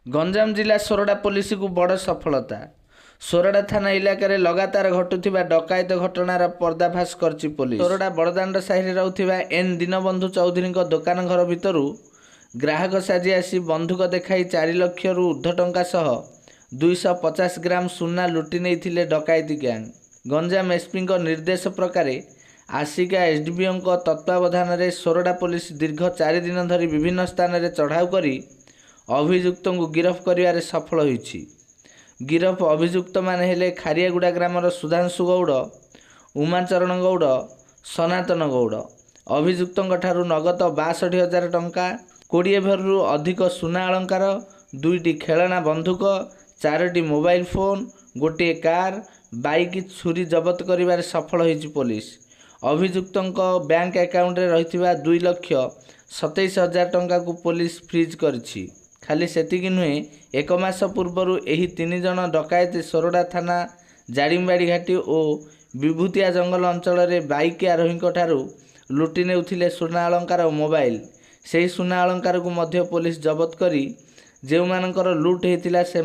गंजाम जिला सोरडा पुलिस को बड़ सफलता। सोरडा थाना इलाकार लगातार घटुवा डकायत घटनार पर्दाफाश करछि पुलिस। सोरडा बड़दाण्ड साहि रहुथिबा एन दीनबंधु चौधरी दोकान घर भितरु ग्राहक साजी आसी बंधुक देखाई 4 लाख रु ऊर्ध्व टंका सह 250 ग्राम सुना लुटि नहीं डकायती गैंग। गंजाम एसपी निर्देश प्रकार आसिका एसडीबीओ तत्वावधान में सोरडा पुलिस दीर्घ 4 दिन धरी विभिन्न स्थान में चढ़ाऊ करी अभियुक्त को गिरफ कर सफल होइछि। गिरफ अभियुक्त माने हेले खारियागुड़ा ग्रामर सुधांशु गौड़, उमाचरण गौड़, सनातन गौड़। अभियुक्त नगद 62,000 टंका, 20 भरु अधिक सुना अलंकार, 2टी खेलना बंधुक, 4टी मोबाइल फोन, गोटे कार, बाइक, छुरी जबत करिबार सफल होइछि पुलिस। अभियुक्त बैंक अकाउंट रे रहिथिबा 2,27,000 टंका को पुलिस फ्रीज करछि। खाली सेतिकी नुहे, 1 मास पूर्व एही 3 जन डकायत सोरडा थाना जाड़ीबाड़ी घाटी और विभूतिया जंगल अंचल में बाइक आरोही लुटि नेउथिले सुना अलंकार और मोबाइल। से सुना अलंकार को मध्य पुलिस जबत करी जो मानकर लुट होता से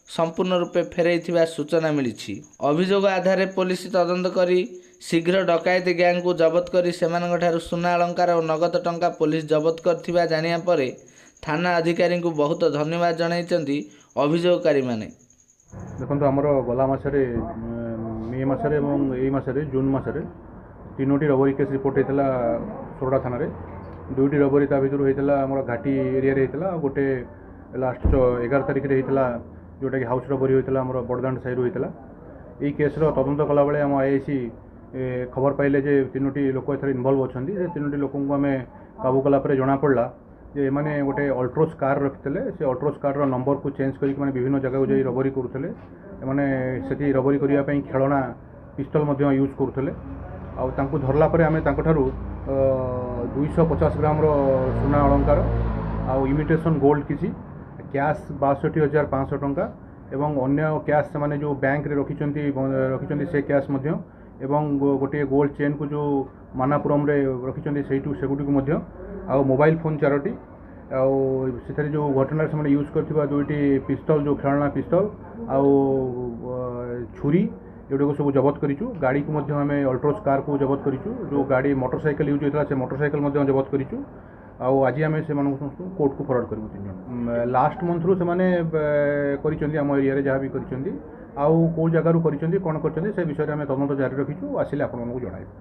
संपूर्ण रूपे फेरई सूचना मिली। अभियोग आधार पुलिस तदंत करी शीघ्र डकायत गैंग को जबत करी सुना अलंकार और नगद टंका पुलिस जबत करथिबा जानिया परे थाना अधिकारी को बहुत धन्यवाद जणाइछन्ती अभियोगकारी माने। देखो आमर गला मसरे मे मसरे और यही मसरे जून मसरे 3टी रबरी केस रिपोर्ट होता सोरडा थाना रे। 2टी रबरी ता भितर होता आम घाटी एरिया होता, गोटे लास्ट 11 तारिख रे होता जोटा कि हाउस रबरी होता आम बड़दाण्ड साहि होता। यही केस तदंत कला बेले आम आईआईसी खबर पाइले जे 3टी लोक एथर इनवल्व अच्छा। 3टी लोक को आम काबू कला जना पड़ा जे माने गोटे अल्ट्रोस कार रखिते से अल्ट्रोस कार नंबर को चेंज करी विभिन्न जगह जाई रबरी करुले। माने सेठी रबरी करिया पई खेलना पिस्तल मध्य यूज करुले। आउ तांको धरला परे आमे तांको ठारू 250 ग्राम रो सुना अलंकार आउ इमिटेशन गोल्ड किसी कैश 62,500 टंका एवं अन्य कैश माने जो बैंक रे रखिचंती से कैश मध्य एवं गोटे गोल्ड चेन को जो मानापुरम रे रखिचंती सेगुडी को मध्य आउ मोबाइल फोन 4टी आउ से जो घटना से यूज करथिबा 2टी पिस्तल जो खेलना पिस्तल आउ छुरी एगुड़ा सब जबत करूँ। गाड़ी को मध्य आम अल्ट्रोस कार को जबत करूँ। जो गाड़ी मोटरसाइकेल यूज होता है से मोटरसाइकेल जबत करूँ। आज आम से कोर्ट को फरवर्ड करूँ। 3 जन लास्ट मंथ रू से आम एरिया जहाँ भी कौ जगार कौन कर विषय में तदंत जारी रखीचु। आसिले आपको जणाइबु।